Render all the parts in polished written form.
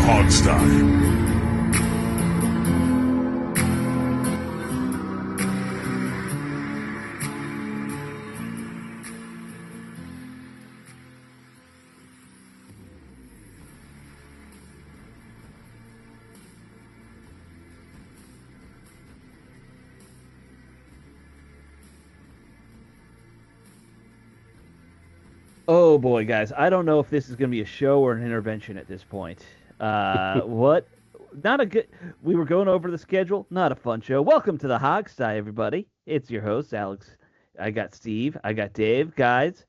Hogstye. Oh boy, guys, I don't know if this is going to be a show or an intervention at this point. What? Not a good. We were going over the schedule. Not a fun show. Welcome to the Hogsty, everybody. It's your host, Alex. I got Steve. I got Dave. Guys,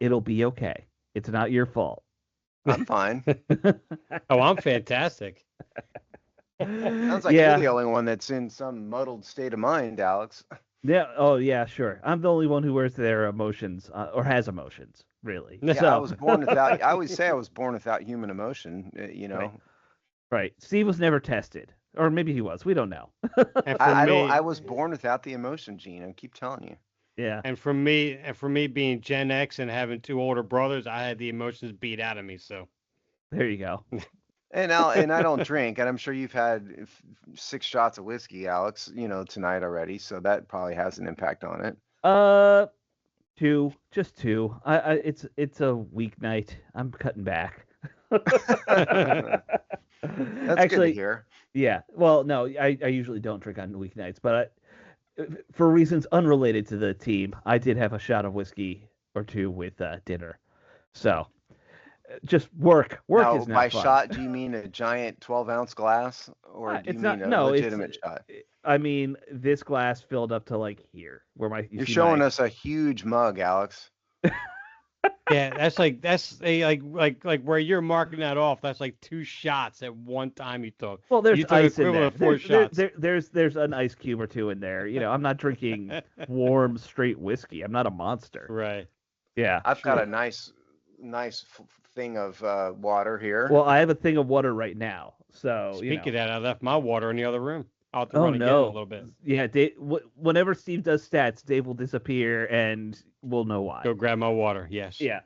it'll be okay. It's not your fault. I'm fine. Oh, I'm fantastic. Sounds like you're Yeah. the only one that's in some muddled state of mind, Alex. Yeah. Oh, yeah. Sure. I'm the only one who wears their emotions or has emotions, really. Yeah, So, I was born without. I always say I was born without human emotion. You know, Right. right. Steve was never tested, or maybe he was. We don't know. And for I me, don't. I was born without the emotion gene. I keep telling you. Yeah. for me being Gen X and having two older brothers, I had the emotions beat out of me. So There you go. And I don't drink, and I'm sure you've had 6 shots of whiskey, Alex. You know, tonight already, so that probably has an impact on it. Uh, two, just two. It's a weeknight. I'm cutting back. That's good to Actually, hear. yeah. Well, no, I usually don't drink on weeknights, but for reasons unrelated to the team, I did have a shot of whiskey or two with dinner. So just work. Work Now, is by not fun. shot, do you mean a giant 12-ounce glass, or do you It's mean not. a No, legitimate shot? I mean, this glass filled up to like here, where You're showing us a huge mug, Alex. yeah, that's a like where you're marking that off. That's like 2 shots at one time you took. Well, there's You took ice in there. equivalent of 4 shots. There's an ice cube or two in there. You know, I'm not drinking warm straight whiskey. I'm not a monster. Right. Yeah. I've got a nice thing of water here. Well, I have a thing of water right now. So, Speaking of that, I left my water in the other room. I'll have to Oh run again in a no. little bit. Yeah, Dave, whenever Steve does stats, Dave will disappear and we'll know why. Go grab my water. Yes. Yeah.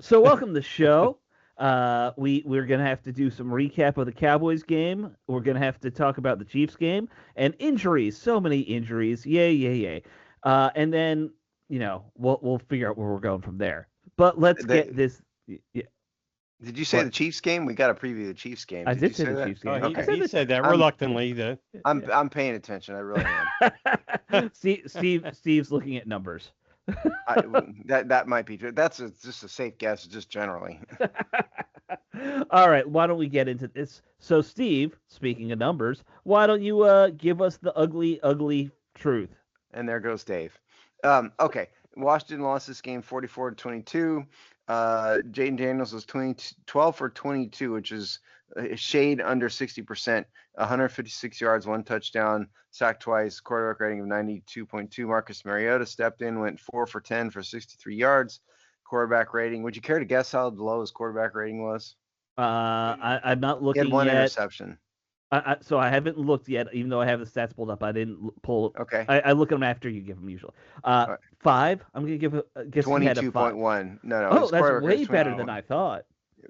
So welcome to the show. We're gonna have to do some recap of the Cowboys game. We're gonna have to talk about the Chiefs game and injuries. So many injuries. Yay, yay, yay. And then we'll figure out where we're going from there. But let's get this. Yeah, Did you say What? the Chiefs game? We got to preview the Chiefs game. I you did say say the that? Chiefs Oh, game. he, I said he said that I'm- reluctantly. Though. I'm paying attention. I really am. Steve's looking at numbers. That might be true. That's just a safe guess, just generally. All right, why don't we get into this? So, Steve, speaking of numbers, why don't you give us the ugly, ugly truth? And there goes Dave. Okay, Washington lost this game 44-22. Jaden Daniels was 12 for 22, which is a shade under 60%. 156 yards, 1 touchdown, sacked twice, quarterback rating of 92.2. Marcus Mariota stepped in, went 4 for 10 for 63 yards. Quarterback rating. Would you care to guess how low his quarterback rating was? I'm not He looking had 1 yet. interception. So I haven't looked yet, even though I have the stats pulled up. I didn't pull. Okay. I look at them after you give them usually. right. 5. I'm gonna give guess he had a 5. 22.1. No. Oh, his that's quarterback way rating's better 21. than I thought.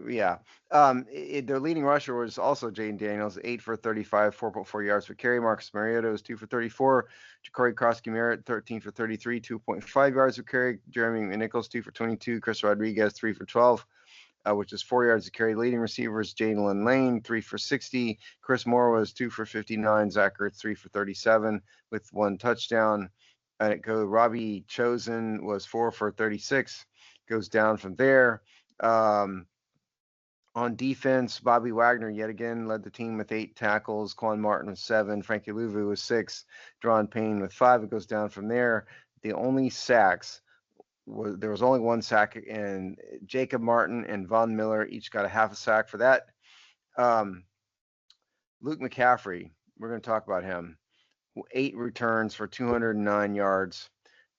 Yeah. Their leading rusher was also Jaden Daniels, 8 for 35, 4.4 yards per carry. Marcus Mariota was 2 for 34. Ja'Cory Cross-Merritt, 13 for 33, 2.5 yards per carry. Jeremy Nichols, 2 for 22. Chris Rodriguez, 3 for 12, which is 4 yards per carry. Leading receivers, Jalen Lane, 3 for 60. Chris Moore was 2 for 59. Zach Ertz, 3 for 37 with 1 touchdown. And it goes, Robbie Chosen was 4 for 36. Goes down from there. On defense, Bobby Wagner yet again led the team with 8 tackles. Quan Martin with 7. Frankie Louvu with 6. Drawn Payne with 5. It goes down from there. The only sacks there was only 1 sack, and Jacob Martin and Von Miller each got a half a sack for that. Luke McCaffrey, we're going to talk about him. 8 returns for 209 yards.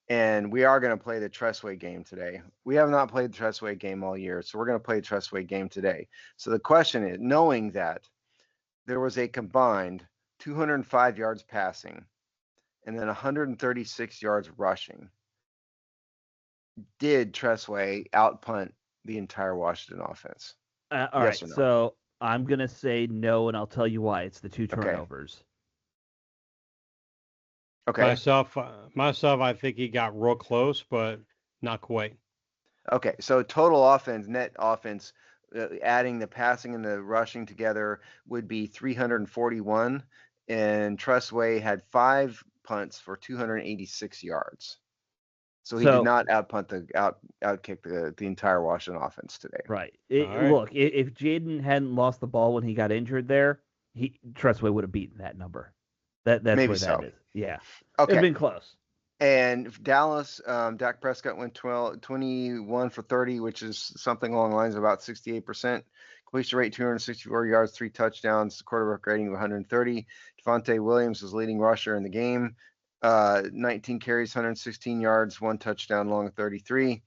And we are going to play the Tressway game today. We have not played the Tressway game all year, so we're going to play the Tressway game today. So the question is, knowing that there was a combined 205 yards passing and then 136 yards rushing, did Tressway outpunt the entire Washington offense? All Yes right, or no? so I'm gonna say no, and I'll tell you why. It's the 2 Okay. turnovers. Okay. Myself, I think he got real close, but not quite. Okay. So total offense, net offense, adding the passing and the rushing together would be 341, and Trustway had 5 punts for 286 yards. So he did not outkick the entire Washington offense today. Right. All right. Look, if Jaden hadn't lost the ball when he got injured there, Trustway would have beaten that number. That's Maybe where so. that is. Yeah. Okay. It'd been close. And Dallas, Dak Prescott went 21 for 30, which is something along the lines of about 68%. Completion rate 264 yards, 3 touchdowns, quarterback rating of 130. Devontae Williams was leading rusher in the game. 19 carries, 116 yards, 1 touchdown, long of 33.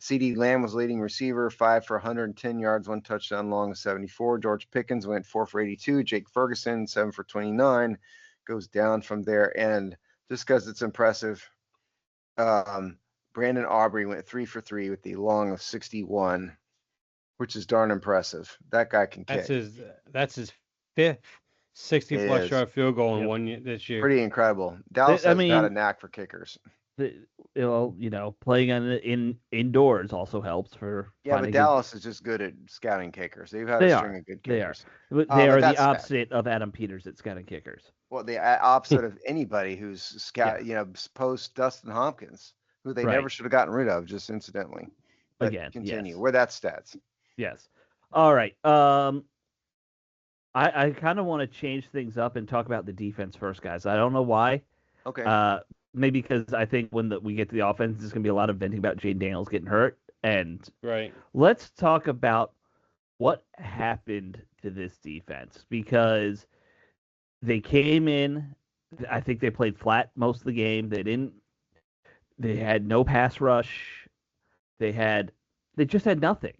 CeeDee Lamb was leading receiver, 5 for 110 yards, 1 touchdown, long of 74. George Pickens went 4 for 82. Jake Ferguson, 7 for 29, goes down from there. And just because it's impressive, Brandon Aubrey went 3 for 3 with the long of 61, which is darn impressive. That guy can kick. That's his 5th 60-plus is. yard field goal in Yep. 1 year this year. Pretty incredible. Dallas has got a knack for kickers. Playing indoors also helps for. Yeah, but Dallas is just good at scouting kickers. They've had a string of good kickers. They are the opposite of Adam Peters at scouting kickers. Well, the opposite of anybody who's post Dustin Hopkins, who they never should have gotten rid of, just incidentally. But again, continue. Yes. Where that's stats. Yes. All right. I kind of want to change things up and talk about the defense first, guys. I don't know why. Okay. Maybe because I think when we get to the offense, there's going to be a lot of venting about Jaden Daniels getting hurt. And let's talk about what happened to this defense, because they came in. I think they played flat most of the game. They had no pass rush. They just had nothing.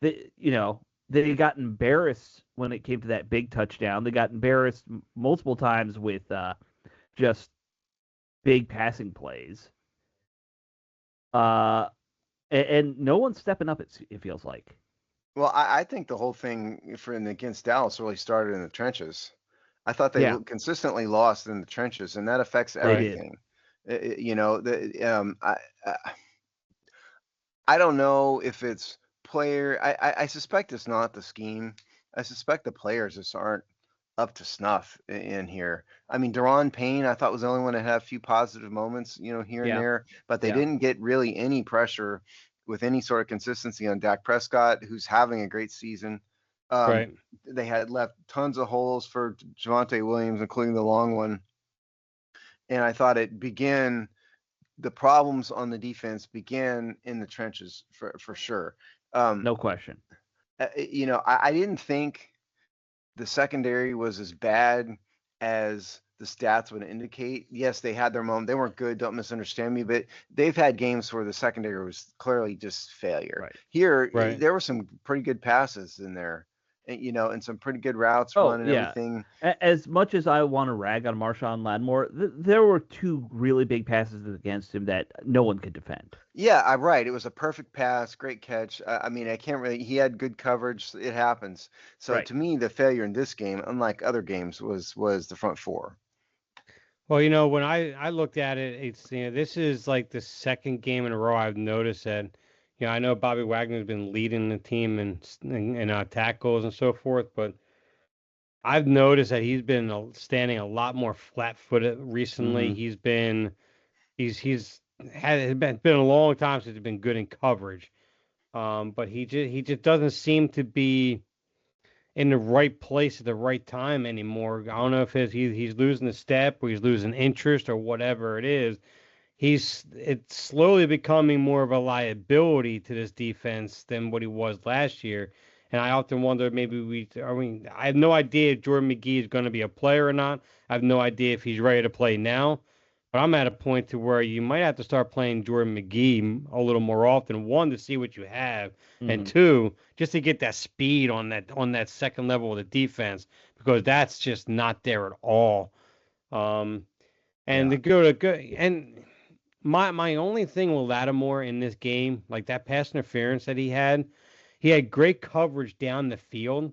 They got embarrassed when it came to that big touchdown. They got embarrassed multiple times with just big passing plays. And no one's stepping up, it feels like. Well, I think the whole thing against Dallas really started in the trenches. I thought they consistently lost in the trenches, and that affects everything. I don't know if it's player. I suspect it's not the scheme. I suspect the players just aren't up to snuff in here. I mean, Daron Payne, I thought was the only one that had a few positive moments, here and there, but they didn't get really any pressure with any sort of consistency on Dak Prescott, who's having a great season. They had left tons of holes for Javonte Williams, including the long one. And I thought the problems on the defense began in the trenches for sure. No question. I didn't think the secondary was as bad as the stats would indicate. Yes, they had their moment. They weren't good. Don't misunderstand me, but they've had games where the secondary was clearly just failure. Here, there were some pretty good passes in there, and some pretty good routes run and everything. As much as I want to rag on Marshawn Lattimore, there were 2 really big passes against him that no one could defend. Yeah, I'm right. It was a perfect pass, great catch. I mean, he had good coverage. It happens. So to me, the failure in this game, unlike other games, was the front 4. Well, when I looked at it, it's this is like the second game in a row I've noticed that. I know Bobby Wagner's been leading the team in tackles and so forth, but I've noticed that he's been standing a lot more flat-footed recently. Mm-hmm. It's been a long time since he's been good in coverage, but he just doesn't seem to be in the right place at the right time anymore. I don't know if he's losing a step or he's losing interest or whatever it is. It's slowly becoming more of a liability to this defense than what he was last year. And I often wonder, I have no idea if Jordan McGee is going to be a player or not. I have no idea if he's ready to play now. But I'm at a point to where you might have to start playing Jordan McGee a little more often. 1, to see what you have, and 2, just to get that speed on that second level of the defense, because that's just not there at all. My only thing with Lattimore in this game, like that pass interference that he had great coverage down the field,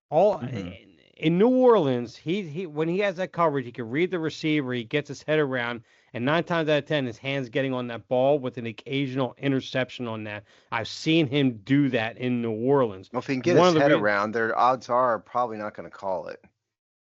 All Mhm. in New Orleans, he when he has that coverage, he can read the receiver, he gets his head around, and 9 times out of 10, his hands getting on that ball with an occasional interception on that. I've seen him do that in New Orleans. Well, if he can get One his of the head around, their odds are probably not going to call it.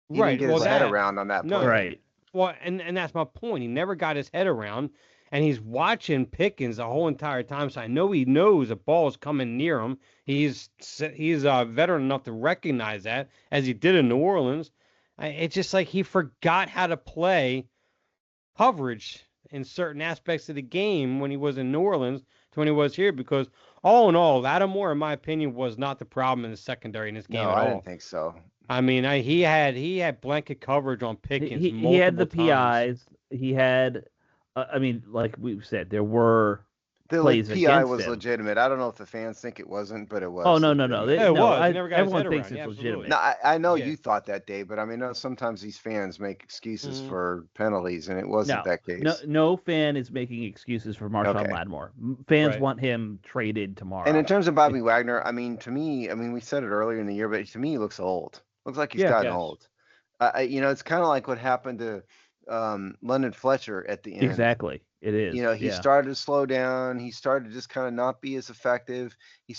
He didn't right, get well his head that around on that no, play. Right. well, and that's my point. He never got his head around, and he's watching Pickens the whole entire time. So I know he knows a ball is coming near him. He's veteran enough to recognize that, as he did in New Orleans. It's just like he forgot how to play coverage in certain aspects of the game when he was in New Orleans to when he was here. Because all in all, Lattimore, in my opinion, was not the problem in the secondary in this game No, at I didn't all. think so. I mean, he had blanket coverage on Pickens He had the multiple times. PIs. He had, I mean, like we've said, there were The plays PI against was him. legitimate. I don't know if the fans think it wasn't, but it Oh was no, legitimate. Yeah, it no! was. He never got his Everyone head thinks around. it's Yeah, absolutely. No, legitimate. I know Yeah. you thought that, Dave, but I mean, sometimes these fans make excuses Mhm. for penalties, and it wasn't No, that case. no fan is making excuses for Marshawn Okay. Lattimore. Fans Right. want him traded And tomorrow. in terms of Bobby Wagner, I mean, to me, I mean, we said it earlier in the year, but to me, he looks old. Looks like he's Yeah. gotten Yes. old. It's kind of like what happened to London Fletcher at the end. Exactly, it is. He Yeah. started to slow down. He started to just kind of not be as effective. He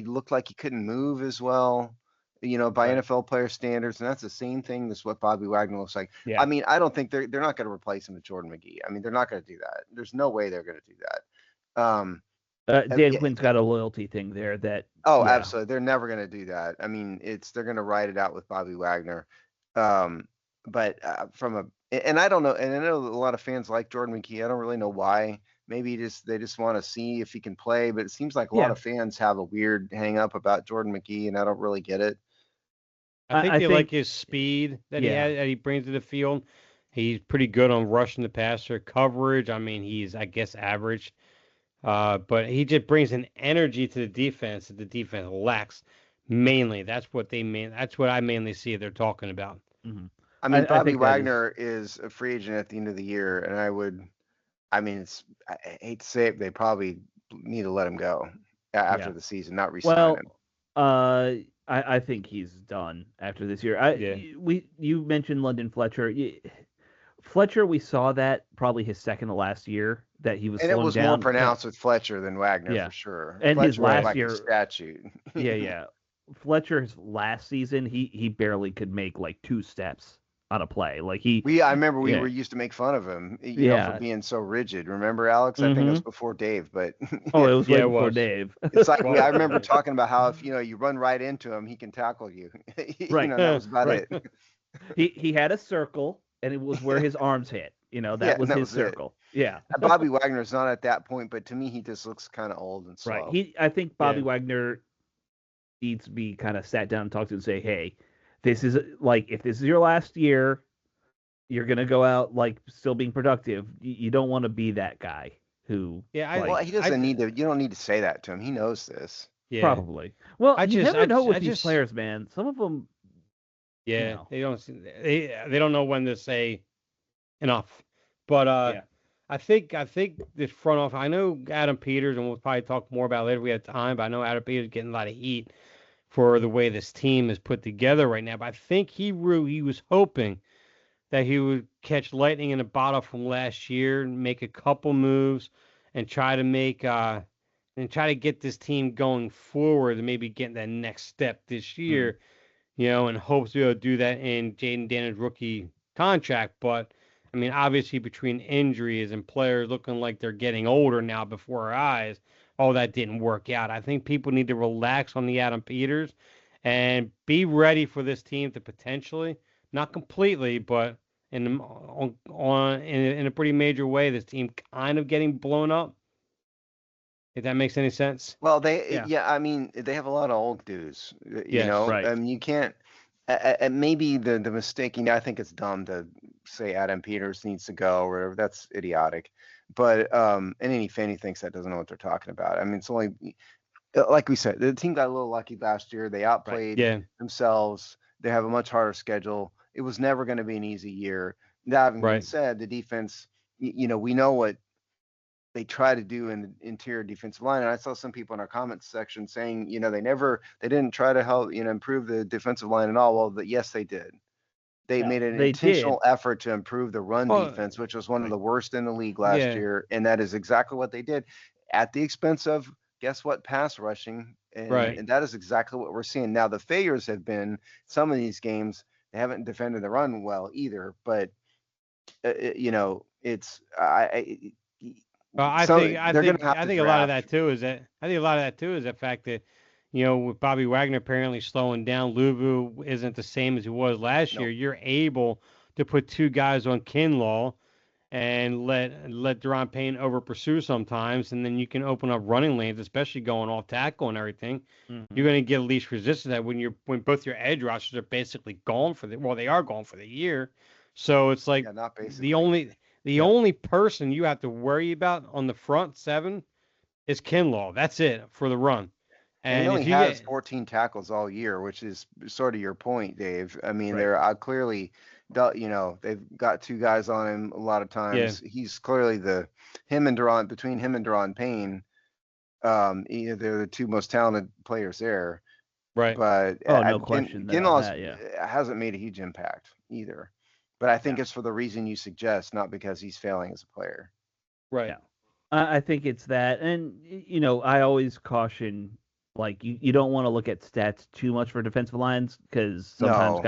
looked like he couldn't move as well, by Right. NFL player standards. And that's the same thing as what Bobby Wagner looks like. Yeah. I mean, I don't think they're not going to replace him with Jordan McGee. I mean, they're not going to do that. There's no way they're going to do that. Dan Yeah, Quinn's got a loyalty thing there that. oh, Yeah. absolutely. They're never going to do that. I mean, they're going to ride it out with Bobby Wagner. But and I don't know, and I know a lot of fans like Jordan McGee. I don't really know why. Maybe they just want to see if he can play. But it seems like a lot Yeah. of fans have a weird hang up about Jordan McGee, and I don't really get it. I think I they think- like his speed that Yeah. that he brings to the field. He's pretty good on rushing the passer coverage. I mean, he's, I guess, average. But he just brings an energy to the defense that the defense lacks. Mainly, that's what I mainly see they're talking about. Mhm. I mean, I Bobby think that Wagner is a free agent at the end of the year, and I hate to say it, they probably need to let him go after Yeah. the season, not re-sign Well, him. I think he's done after this year. Yeah. You mentioned London Fletcher. Fletcher, we saw that probably his second to last year that he was And it slowing was down. more pronounced with Fletcher than Wagner Yeah. for sure. And his Fletcher was last like year- a statute. Yeah. Fletcher's last season, he barely could make like 2 steps on a play. Like I remember we Yeah. were used to make fun of him, Yeah. for being so rigid. Remember, Alex? I think it was Mhm. before Dave, but Oh, it was Yeah, way it before was. Dave. it's like Well, I remember talking about how if you run right into him, he can tackle you. Right. That was about Right. it. He had a circle and it was where his arms hit. That was that his was it. circle. Yeah. Bobby Wagner's not at that point, but to me, he just looks kind of old and slow. Right. I think Bobby Yeah. Wagner needs to be kind of sat down and talked to and say, hey, this is like, if this is your last year, you're going to go out like still being productive. You don't want to be that guy who. Yeah, Well, he doesn't need to. You don't need to say that to him. He knows this. yeah, Probably. Well, you never know with I these just- players, man. Some of them. yeah. know. They don't know when to say enough. But Yeah. I think this front office. I know Adam Peters, and we'll probably talk more about it later if we have time. But I know Adam Peters is getting a lot of heat for the way this team is put together right now. But I think he was hoping that he would catch lightning in a bottle from last year, and make a couple moves, and try to get this team going forward, and maybe getting that next step this year. And hopes to be able to do that in Jaden Daniels' rookie contract. But I mean, obviously, between injuries and players looking like they're getting older now before our eyes, all that didn't work out. I think people need to relax on the Adam Peters and be ready for this team to potentially, not completely, but in a pretty major way, this team kind of getting blown up. If that makes any sense. Well, Yeah. I mean, they have a lot of old dudes. Yes, right. I mean, you can't. Maybe the mistake. I think it's dumb to say Adam Peters needs to go or whatever. That's idiotic. But and any fan who thinks that doesn't know what they're talking about. I mean, it's only like we said, the team got a little lucky last year. They outplayed Yeah. themselves. They have a much harder schedule. It was never going to be an easy year. That having been Right. said, the defense. We know what they try to do in the interior defensive line. And I saw some people in our comments section saying, they didn't try to help, improve the defensive line at all. Well, yes, they did. They No, made an they intentional did. effort to improve the run defense, which was one of the worst in the league last year. And that is exactly what they did at the expense of, guess what, pass rushing. And that is exactly what we're seeing. Now, the failures have been some of these games, they haven't defended the run well either. But, it's, Well, I so think they're going to have I to think a lot of draft. that too is the fact that, with Bobby Wagner apparently slowing down, Luvu isn't the same as he was last year. You're able to put two guys on Kinlaw and let Deron Payne over pursue sometimes, and then you can open up running lanes, especially going off tackle and everything. Mm-hmm. You're going to get least resistance that when both your edge rushers are basically gone they are gone for the year. So it's like not basically. the only person you have to worry about on the front seven is Kinlaw. That's it for the run. And he only has 14 tackles all year, which is sort of your point, Dave. I mean, they're clearly, they've got two guys on him a lot of times. Yeah. He's clearly between him and Deron Payne, they're the two most talented players there. Right. But no question. Kinlaw hasn't made a huge impact either. But I think it's for the reason you suggest, not because he's failing as a player. Right. Yeah. I think it's that. And, I always caution, like, you don't want to look at stats too much for defensive lines because sometimes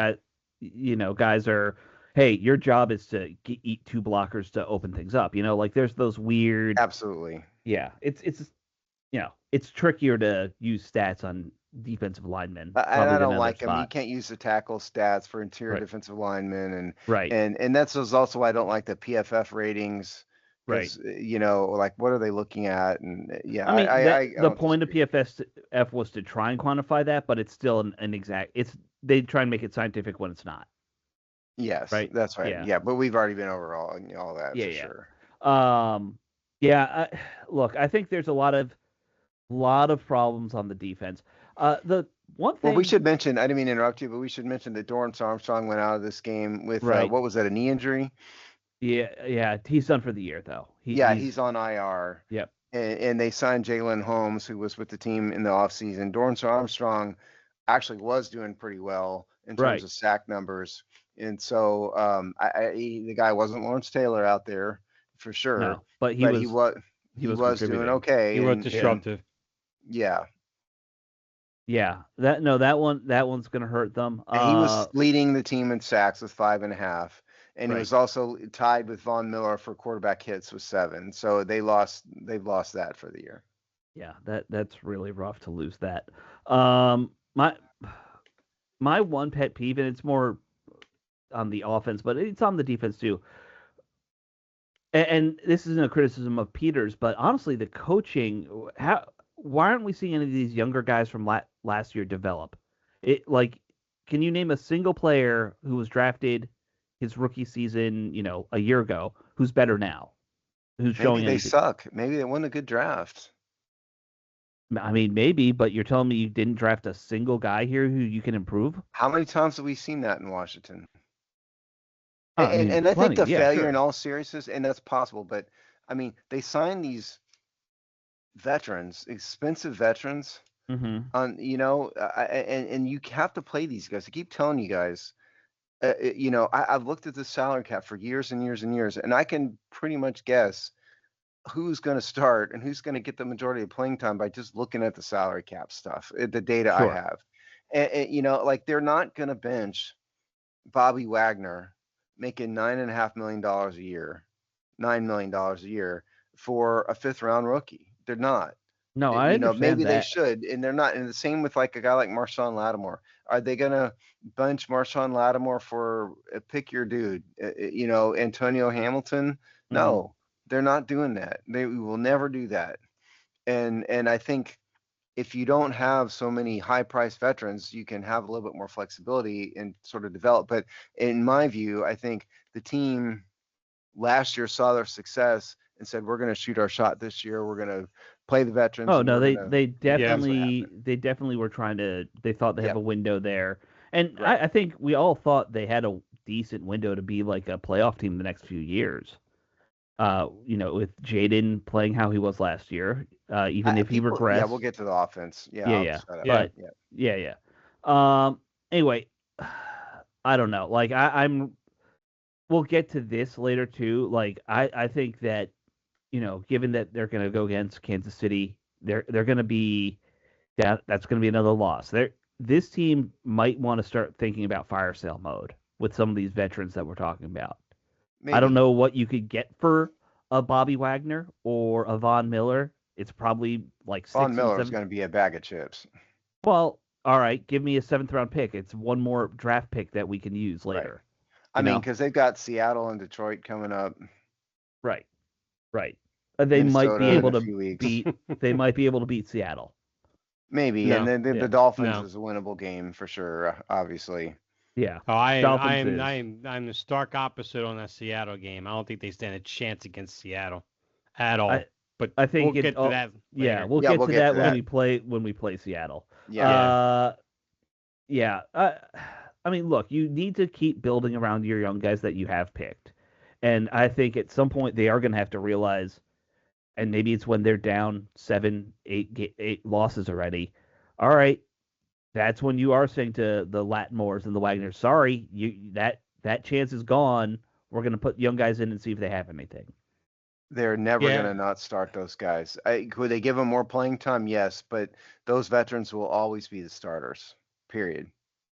guys are, hey, your job is to eat two blockers to open things up. Like there's those weird. Absolutely. Yeah. It's trickier to use stats on defensive linemen. I don't like them. You can't use the tackle stats for interior defensive linemen, and that's also why I don't like the PFF ratings. Right. Like what are they looking at? And the point of PFF was to try and quantify that, but it's still an exact. They try and make it scientific when it's not. Yes. Right. That's right. Yeah. But we've already been over all that for sure. Look, I think there's a lot of problems on the defense. The one thing. Well, we should mention. I didn't mean to interrupt you, but we should mention that Dorrance Armstrong went out of this game with what was that? A knee injury. Yeah, he's done for the year though. He's on IR. Yep. And they signed Jalen Holmes, who was with the team in the offseason. Dorrance Armstrong actually was doing pretty well in terms of sack numbers, and so the guy wasn't Lawrence Taylor out there for sure. No, but he was doing okay. He was disruptive. Yeah, that one's gonna hurt them. He was leading the team in sacks with 5.5. And he was also tied with Von Miller for quarterback hits with 7. So they've lost that for the year. Yeah, that's really rough to lose that. My one pet peeve, and it's more on the offense, but it's on the defense too. And this isn't a criticism of Peters, but honestly, the coaching. Why aren't we seeing any of these younger guys from last year develop? Can you name a single player who was drafted his rookie season, a year ago, who's better now? Who's showing they suck. Maybe they won a good draft. I mean, maybe, but you're telling me you didn't draft a single guy here who you can improve? How many times have we seen that in Washington? And I think the failure in all seriousness, and that's possible, but I mean, they signed these veterans, expensive veterans, and you have to play these guys. I keep telling you guys, I've looked at the salary cap for years and years and years, and I can pretty much guess who's going to start and who's going to get the majority of playing time by just looking at the salary cap stuff, the data I have. And they're not going to bench Bobby Wagner making $9.5 million a year, $9 million a year for a 5th round rookie. They're not. No, I understand maybe that. They should, and they're not. And the same with like a guy like Marshawn Lattimore. Are they gonna bench Marshawn Lattimore for pick your dude? Antonio Hamilton? No, they're not doing that. They will never do that. And I think if you don't have so many high-priced veterans, you can have a little bit more flexibility and sort of develop. But in my view, I think the team last year saw their success and said, we're going to shoot our shot this year. We're going to play the veterans. Oh no, they definitely were trying to. They thought they have a window there, and I think we all thought they had a decent window to be like a playoff team the next few years. With Jaden playing how he was last year, even if he Yeah, regressed. we'll get to the offense. Yeah, Yeah, I'll yeah. shut up. Yeah. But yeah. Anyway, I don't know. Like I'm we'll get to this later too. Like I think that, given that they're gonna go against Kansas City, they're gonna be that's gonna be another loss. This team might want to start thinking about fire sale mode with some of these veterans that we're talking about. I don't Maybe know what you could get for a Bobby Wagner or a Von Miller. It's probably like Von six and Miller is seven. going to be a bag of chips. Well, all right, give me a seventh round pick. It's one more draft pick that we can use Right. later. I You mean, know? because they've got Seattle and Detroit coming up, Right. Right. They might be Minnesota in able a to few weeks. beat. They might be able to beat Seattle. Maybe. And No. then the Yeah. Dolphins No. is a winnable game for sure, obviously. Yeah. Oh, I Dolphins am is. I'm the stark opposite on that Seattle game. I don't think they stand a chance against Seattle at all. But I think we'll get to that yeah, later. we'll Yeah, get we'll to get that to when that. we play Seattle. Yeah. Yeah. I mean, look, you need to keep building around your young guys that you have picked, and I think at some point they are going to have to realize, and maybe it's when they're down 7, 8 losses already. All right, that's when you are saying to the Lattimores and the Wagners, sorry, that chance is gone. We're going to put young guys in and see if they have anything. They're never Yeah. going to not start those guys. Could they give them more playing time? Yes, but those veterans will always be the starters. Period.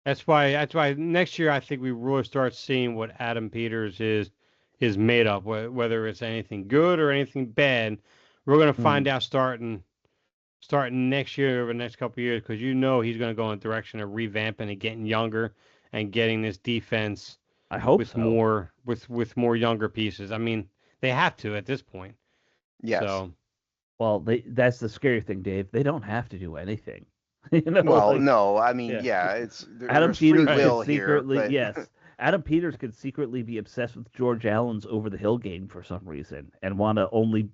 That's why next year I think we really start seeing what Adam Peters is made of, whether it's anything good or anything bad. We're gonna find out starting next year or the next couple of years, because he's gonna go in the direction of revamping and getting younger and getting this defense I hope with so. more with more younger pieces. I mean, they have to at this point. Yes. So Well, that's the scary thing, Dave. They don't have to do anything. Well, like, no, I mean, yeah. it's Adam there's free Peters will could here, secretly, but yes, Adam Peters could secretly be obsessed with George Allen's Over the Hill game for some reason and want to only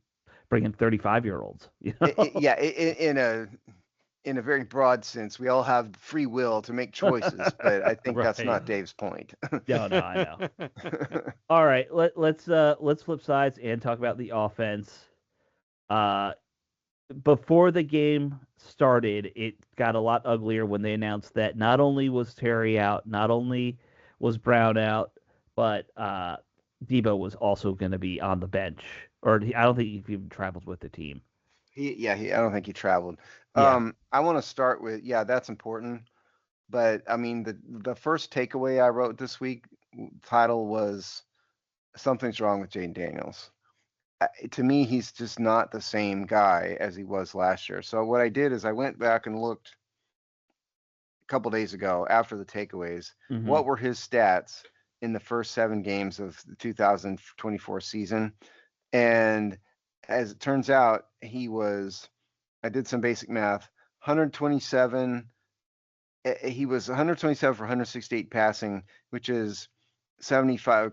bring in 35-year-olds. yeah, in a very broad sense, we all have free will to make choices, but I think that's Right. not Dave's point. No, I know. All right, let's flip sides and talk about the offense. Before the game started, it got a lot uglier when they announced that not only was Terry out, not only was Brown out, but Debo was also going to be on the bench. I don't think he even traveled with the team. I don't think he traveled. Yeah. I want to start with, that's important, but I mean, the first takeaway I wrote this week title was something's wrong with Jane Daniels. To me, he's just not the same guy as he was last year. So what I did is I went back and looked a couple days ago after the takeaways. Mm-hmm. What were his stats in the first 7 games of the 2024 season? And as it turns out, I did some basic math, 127. He was 127 for 168 passing, which is 75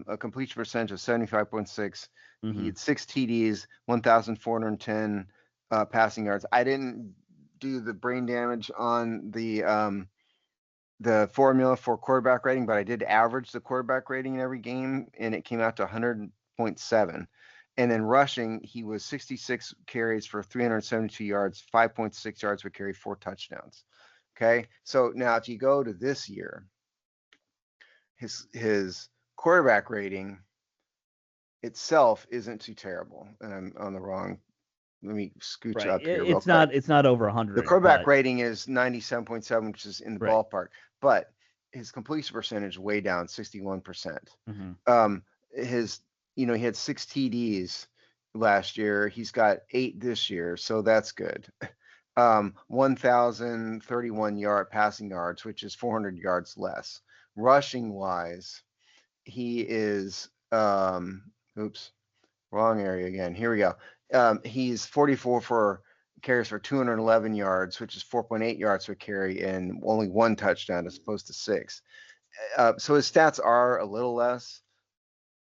a completion percentage of 75.6. Mm-hmm. He had 6 TDs, 1,410 passing yards. I didn't do the brain damage on the formula for quarterback rating, but I did average the quarterback rating in every game, and it came out to 100.7. And then rushing, he was 66 carries for 372 yards, 5.6 yards per carry, 4 touchdowns. Okay, so now if you go to this year, his quarterback rating itself isn't too terrible. And I'm on the wrong. Let me scooch up here. It's not over 100. The quarterback rating is 97.7, which is in the ballpark, but his completion percentage way down, 61%. Mm-hmm. He had 6 TDs last year. He's got 8 this year, so that's good. 1,031 passing yards, which is 400 yards less. Rushing wise, he is wrong area again. Here we go. He's 44 for carries for 211 yards, which is 4.8 yards per carry, and only 1 touchdown as opposed to 6. So his stats are a little less,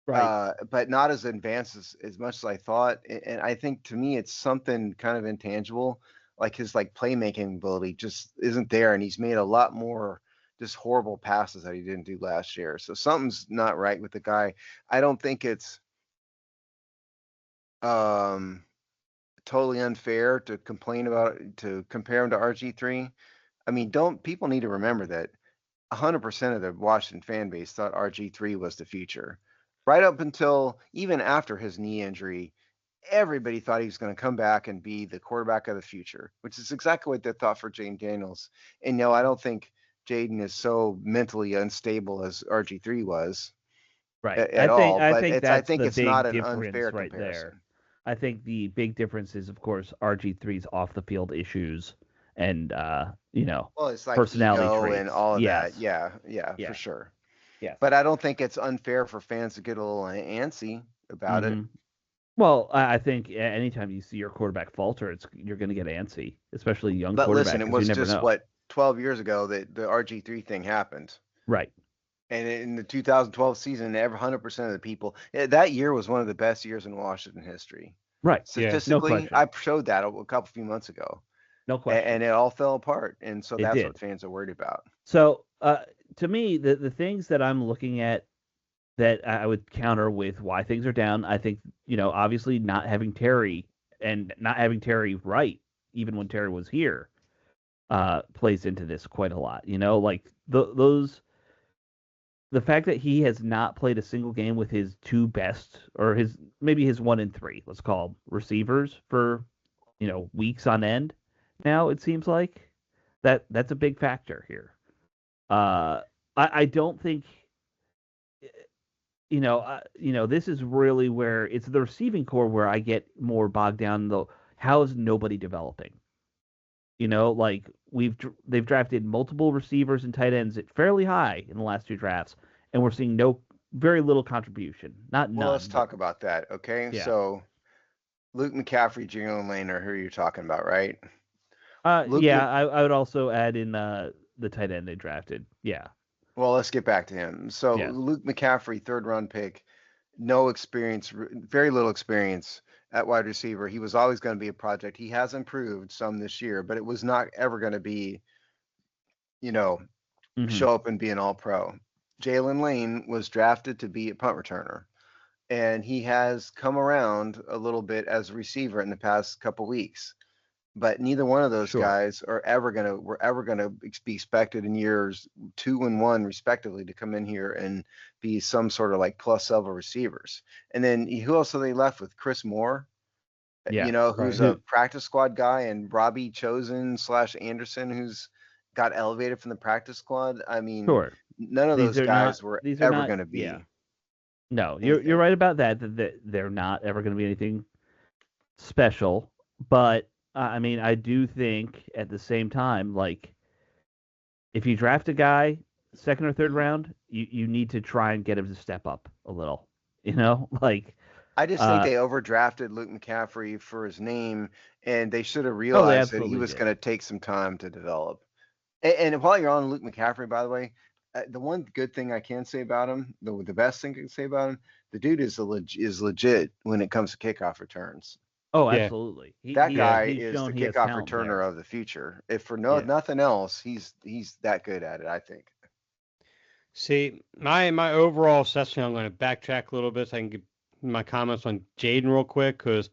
but not as advanced as much as I thought. And I think to me, it's something kind of intangible, like his playmaking ability just isn't there, and he's made a lot more just horrible passes that he didn't do last year. So something's not right with the guy. I don't think it's um, totally unfair to compare him to RG3. I mean, people need to remember that 100% of the Washington fan base thought RG3 was the future. Right up until even after his knee injury, everybody thought he was going to come back and be the quarterback of the future, which is exactly what they thought for Jaden Daniels. And no, I don't think Jaden is so mentally unstable as RG3 was Right. at all. I But think I that's think the it's not big an difference unfair right comparison. there. I think the big difference is, of course, RG3's off the field issues and Well, it's like personality ego traits. and all of Yes. that. Yeah, for Yeah. sure. Yes. But I don't think it's unfair for fans to get a little antsy about it. Mhm. Well, I think anytime you see your quarterback falter, you're going to get antsy, especially a young But quarterback, listen, it because you was never just know. 12 years ago that the RG3 thing happened. Right. And in the 2012 season, 100% of the people, that year was one of the best years in Washington history. Right. Yeah. No Statistically, question. I showed that a few months ago, No question. and it all fell apart. And so It that's did. what fans are worried about. So, to me, the things that I'm looking at that I would counter with why things are down, I think, obviously not having Terry and not having Terry right, even when Terry was here, plays into this quite a lot. Like the fact that he has not played a single game with his two best, or maybe his 1 and 3, let's call them, receivers for weeks on end. Now it seems like that's a big factor here. I don't think this is really where it's the receiving core where I get more bogged down. Though, how is nobody developing? Like they've drafted multiple receivers and tight ends at fairly high in the last 2 drafts, and we're seeing very little contribution. Not none. Well, let's talk about that, okay? Yeah. So Luke McCaffrey, Jalen Lane are who you're talking about, right? Luke, I would also add in the tight end they drafted. Yeah. Well, let's get back to him. So Yes. Luke McCaffrey, 3rd-round pick, no experience, very little experience at wide receiver. He was always going to be a project. He has improved some this year, but it was not ever going to be, show up and be an all-pro. Jalen Lane was drafted to be a punt returner, and he has come around a little bit as a receiver in the past couple weeks. But neither one of those guys were ever gonna be expected in years 2 and 1 respectively to come in here and be some sort of like plus level receivers. And then who else are they left with? Chris Moore, who's a practice squad guy, and Robbie Chosen / Anderson, who's got elevated from the practice squad. I mean, none of those guys were ever going to be. Yeah. No, you're right about that. That they're not ever going to be anything special. But I mean, I do think at the same time, like, if you draft a guy 2nd or 3rd round, you need to try and get him to step up a little. Like. I just think they overdrafted Luke McCaffrey for his name, and they should have realized that he was going to take some time to develop. And while you're on Luke McCaffrey, by the way, the one good thing I can say about him, the best thing I can say about him, the dude is legit when it comes to kickoff returns. Oh, absolutely. That guy is the kickoff returner of the future. If for nothing else, he's that good at it, I think. See, my overall assessment, I'm going to backtrack a little bit so I can get my comments on Jaden real quick, because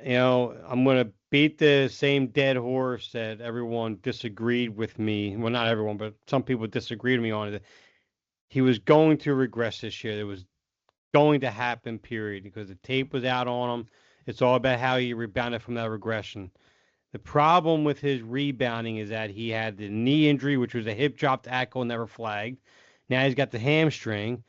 I'm going to beat the same dead horse that everyone disagreed with me. Well, not everyone, but some people disagreed with me on it. He was going to regress this year. It was going to happen, period, because the tape was out on him. It's all about how he rebounded from that regression. The problem with his rebounding is that he had the knee injury, which was a hip drop tackle, never flagged. Now he's got the hamstring.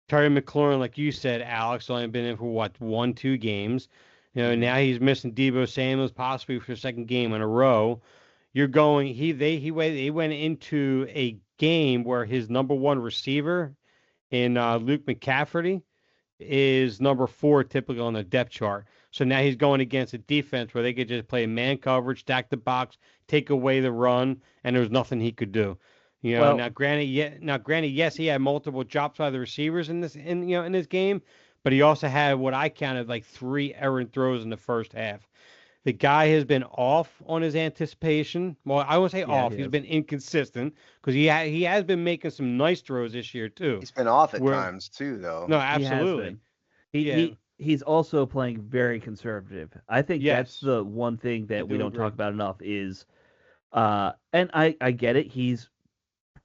Terry McLaurin, like you said, Alex, only been in for 1-2 games. Now he's missing Deebo Samuels possibly for the 2nd game in a row. You're going. He went into a game where his number 1 receiver in Luke McCaffrey is number 4 typically on the depth chart. So now he's going against a defense where they could just play man coverage, stack the box, take away the run, and there's nothing he could do. Now granted, yes, he had multiple drops by the receivers in this game, but he also had what I counted like 3 errant throws in the first half. The guy has been off on his anticipation. Well, I won't say off. He's been inconsistent because he has been making some nice throws this year too. He's been off at times too, though. No, absolutely. he's also playing very conservative. I think that's Yes, the one thing I that we do don't agree. talk about enough is, and I get it. He's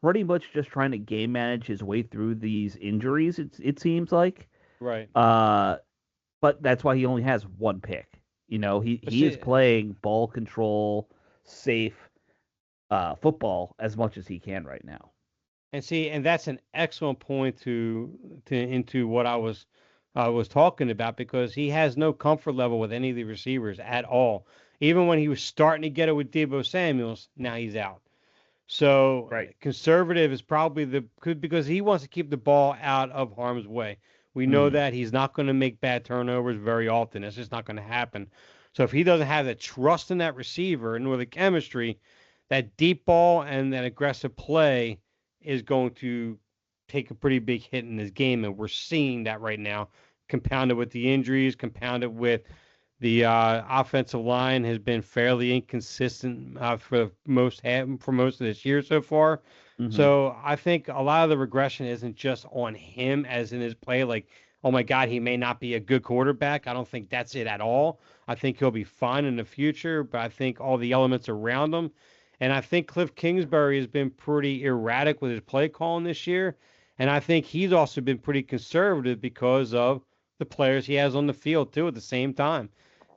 pretty much just trying to game manage his way through these injuries. It seems like, Right. uh, but that's why he only has one pick. But He is see, playing ball control, safe, football as much as he can right now. and that's an excellent point to into what I was talking about, because he has no comfort level with any of the receivers at all. Even when he was starting to get it with Debo Samuels, now he's out. So Right. conservative is probably because he wants to keep the ball out of harm's way. We know Hmm. that he's not going to make bad turnovers very often. It's just not going to happen. So if he doesn't have the trust in that receiver nor the chemistry, that deep ball and that aggressive play is going to take a pretty big hit in his game, and we're seeing that right now, compounded with the injuries, compounded with the offensive line has been fairly inconsistent for most of this year so far. Hmm. So I think a lot of the regression isn't just on him as in his play. Like, oh my God, he may not be a good quarterback. I don't think that's it at all. I think he'll be fine in the future, but I think all the elements around him. And I think Cliff Kingsbury has been pretty erratic with his play calling this year. And I think he's also been pretty conservative because of the players he has on the field too at the same time.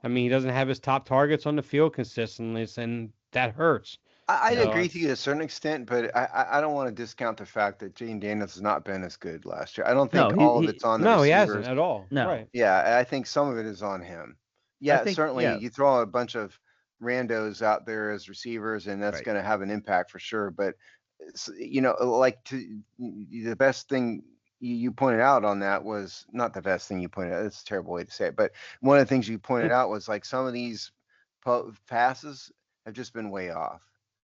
I mean, he doesn't have his top targets on the field consistently, and that hurts. I'd Yeah. So agree with you to a certain extent, but I don't want to discount the fact that Jane Daniels has not been as good last year. I don't No, think all of it's on the no, he hasn't receivers. at all. no. Right. Yeah, I think some of it is on him. I Yeah, think, certainly yeah, you throw a bunch of randos out there as receivers, and that's right. going to have an impact for sure. But like the best thing you pointed out on that was not the best thing you pointed out. It's a terrible way to say it, but one of the things you pointed out was like some of these passes have just been way off,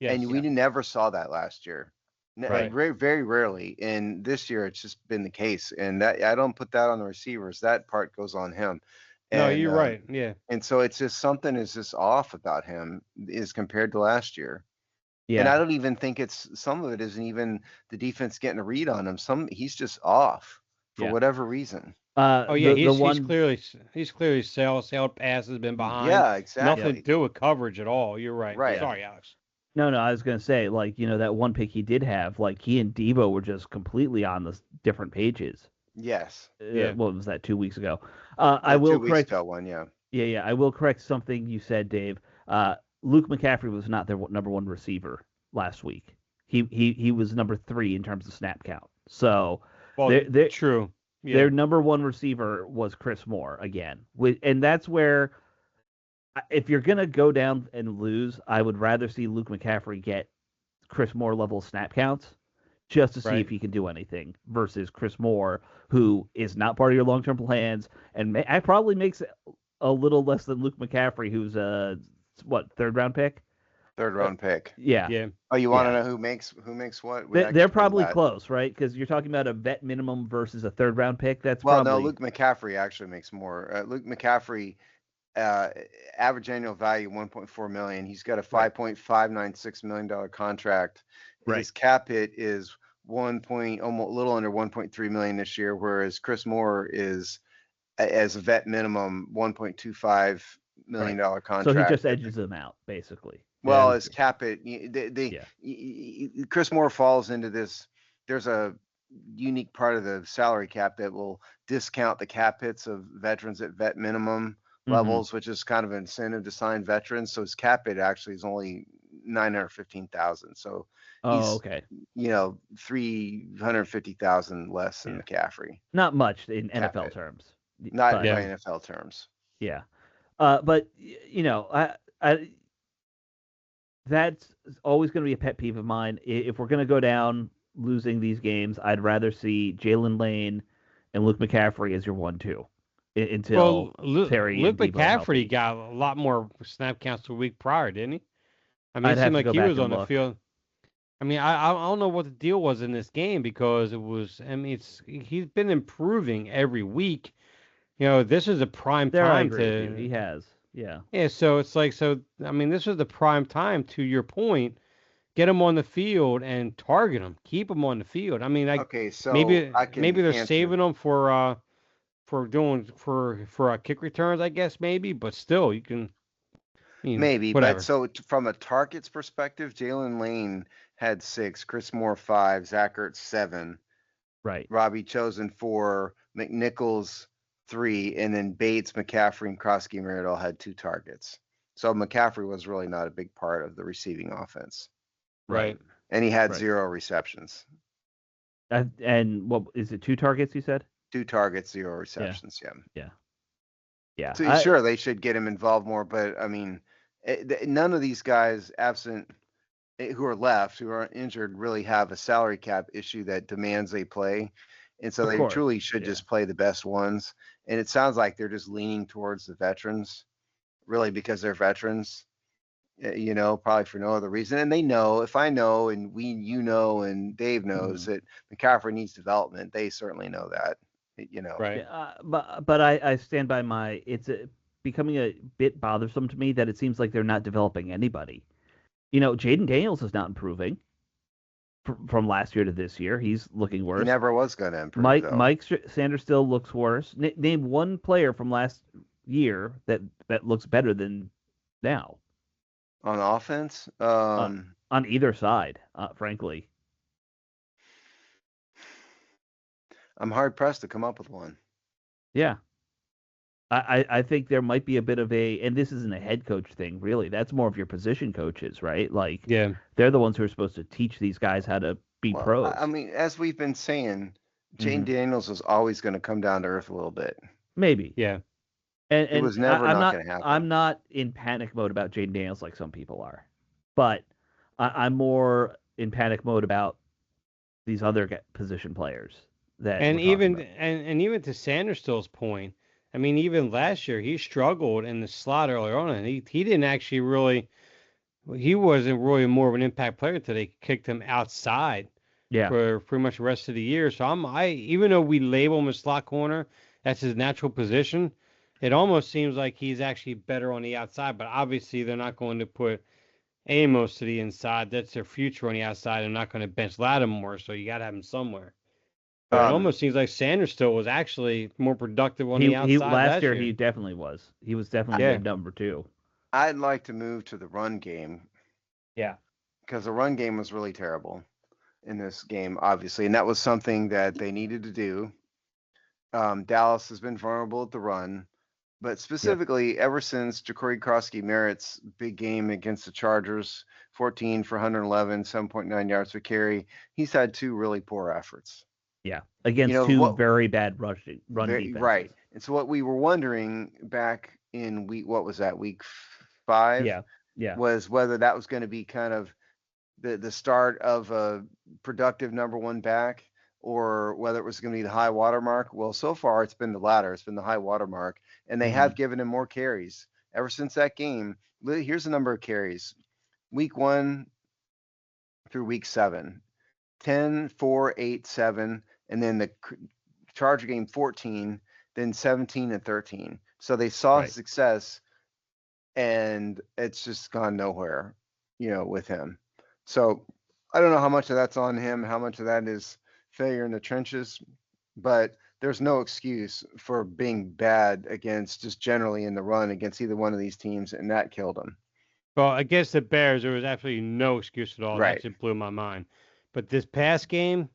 and Yes. we never saw that last year. Right. Very, very rarely. And this year, it's just been the case. And that I don't put that on the receivers. That part goes on him. No, And you're right. Yeah. and so it's just something is just off about him as compared to last year. And Yeah. I don't even think it's some of it isn't even the defense getting a read on him. He's just off for Yeah. whatever reason. Oh yeah, The he's one, clearly sailed passes, been behind. Yeah, yeah. Nothing to exactly. do with coverage at all. You're right. Right. Yeah. Sorry, Alex. No, I was gonna say, like, that one pick he did have, like, he and Debo were just completely on the different pages. Yes. Yeah. What was that, 2 weeks ago? I The will 2 weeks correct. ago one, yeah. Yeah, I will correct something you said, Dave. Luke McCaffrey was not their number one receiver last week. He was number 3 in terms of snap count. So Well, their true. Yeah. their number one receiver was Chris Moore again. And that's where, if you're gonna go down and lose, I would rather see Luke McCaffrey get Chris Moore level snap counts just to see Right. if he can do anything versus Chris Moore, who is not part of your long term plans and I probably makes a little less than Luke McCaffrey, who's a what, third round pick? Third Uh, round pick. yeah, Oh, you want to yeah. know who makes what? I They're can tell you probably that. close, right? Because you're talking about a vet minimum versus a third round pick. That's Well, no, probably Luke McCaffrey actually makes more. Luke McCaffrey, uh, average annual value 1.4 million. He's got a right, $5.596 million contract. right, His cap hit is almost a little under 1.3 million this year, whereas Chris Moore is as a vet minimum $1.25 million right. So he contract. just edges them out, basically. Well, And his cap hit, yeah, Chris Moore falls into this. There's a unique part of the salary cap that will discount the cap hits of veterans at vet minimum hmm, levels, which is kind of an incentive to sign veterans. So his cap hit actually is only 915,000. So oh, he's okay, 350,000 less than yeah, McCaffrey not much in cap NFL hit, terms, not but by Yeah. NFL terms. yeah. But I that's always going to be a pet peeve of mine. If we're going to go down losing these games, I'd rather see Jalen Lane and Luke McCaffrey as your 1-2 until Well, Luke, Terry and Luke Debo are McCaffrey healthy. got a lot more snap counts the week prior, didn't he? I mean, I'd it have seemed to like go he back was and on the look. field. I mean, I don't know what the deal was in this game, because it was. I mean, he's been improving every week. This is a prime There, I time agree with you. to. He has. Yeah. Yeah, so it's like, so I mean, this was the prime time, to your point. Get him on the field and target him. Keep him on the field. I mean, like, Okay, so maybe I can maybe they're answer. saving him kick returns, I guess maybe, but still you can. Maybe, whatever. but so from a targets perspective, Jalen Lane had 6, Chris Moore 5, Zach Ertz 7, Right. Robbie Chosen 4, McNichols 3, and then Bates, McCaffrey, and Krosky Meredith had 2 targets. So McCaffrey was really not a big part of the receiving offense. Right. And he had Right. 0 receptions. And what is it? 2 targets you said? 2 targets, 0 receptions. Yeah. So sure, they should get him involved more, but I mean, none of these guys, absent who are left, who aren't injured, really have a salary cap issue that demands they play, and so Of they course, truly should just play the best ones. And it sounds like they're just leaning towards the veterans, really, because they're veterans. Probably for no other reason. And they know, if I know, and and Dave knows that McCaffrey needs development, they certainly know that. Right. But I stand by my. It's becoming a bit bothersome to me that it seems like they're not developing anybody. Jaden Daniels is not improving from last year to this year. He's looking worse. He never was going to improve. Mike Sanders still looks worse. Name one player from last year that looks better than now on offense. On either side, frankly. I'm hard pressed to come up with one. Yeah. I think there might be a bit of and this isn't a head coach thing, really. That's more of your position coaches, right? Like, they're the ones who are supposed to teach these guys how to be pros. I mean, as we've been saying, Jane Daniels was always going to come down to earth a little bit. Maybe. Yeah. And it was never not going to happen. I'm not in panic mode about Jaden Daniels like some people are, but I'm more in panic mode about these other position players. And even to Sanderstill's point, I mean, even last year he struggled in the slot earlier on, and he didn't actually really. He wasn't really more of an impact player until they kicked him outside. For pretty much the rest of the year. So even though we label him a slot corner, that's his natural position. It almost seems like he's actually better on the outside, but obviously they're not going to put Amos to the inside. That's their future on the outside. They're not going to bench Lattimore, so you got to have him somewhere. But it almost seems like Sanderstill was actually more productive on the outside. Last year, he definitely was. He was definitely number 2. I'd like to move to the run game. Yeah. Because the run game was really terrible in this game, obviously, and that was something that they needed to do. Dallas has been vulnerable at the run, but specifically ever since Jacory Krosky-Merritt's big game against the Chargers, 14 for 111, 7.9 yards per carry, he's had 2 really poor efforts. Yeah, against 2 very bad run defenses. Right. And so what we were wondering back in week 5? Yeah. Was whether that was going to be kind of the start of a productive number 1 back, or whether it was going to be the high water mark. Well, so far it's been the latter. It's been the high water mark, and they have given him more carries ever since that game. Here's the number of carries: week 1 through week 7, 10, 4, 8, 7, and then the Charger game 14, then 17 and 13. So they saw success, and it's just gone nowhere, with him. So I don't know how much of that's on him, how much of that is failure in the trenches, but there's no excuse for being bad against just generally in the run against either one of these teams, and that killed him. Well, against the Bears, there was absolutely no excuse at all. Right. That just blew my mind. But this past game,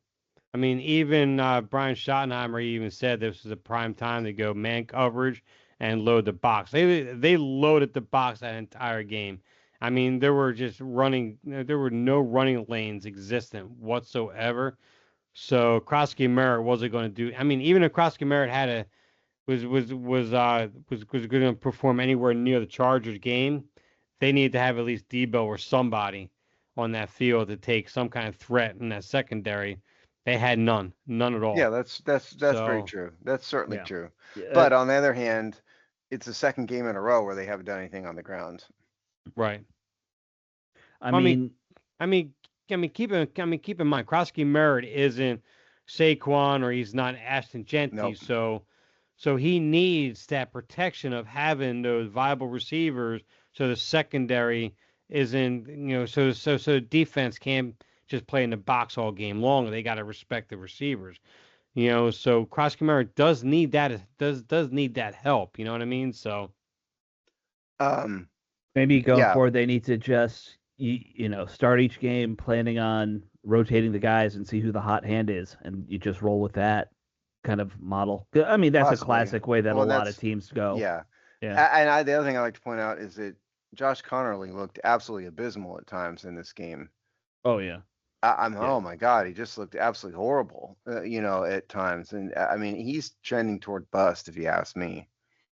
I mean, even Brian Schottenheimer even said this was a prime time to go man coverage and load the box. They loaded the box that entire game. I mean, there were no running lanes existent whatsoever. So Krosky-Merritt wasn't going to do. I mean, even if Krosky-Merritt was going to perform anywhere near the Chargers game, they need to have at least Debo or somebody on that field to take some kind of threat in that secondary. They had none at all. Yeah, that's very true. That's certainly true. But on the other hand, it's the second game in a row where they haven't done anything on the ground. Right. I mean, keep in mind, Krosky-Merritt isn't Saquon or he's not Ashton Jeanty. Nope. So he needs that protection of having those viable receivers. So the secondary isn't, so the defense can't just play in the box all game long. They got to respect the receivers. So Cross Camaro does need that does need that help. You know what I mean? So Um, Maybe going yeah, forward, they need to just start each game planning on rotating the guys and see who the hot hand is, and you just roll with that kind of model. I mean, that's a possibly. classic way that a Well, lot of that's teams go. yeah. Yeah. The other thing I like to point out is that Josh Connerly looked absolutely abysmal at times in this game. Oh yeah. Yeah. Oh my God, he just looked absolutely horrible, at times. And I mean, he's trending toward bust, if you ask me.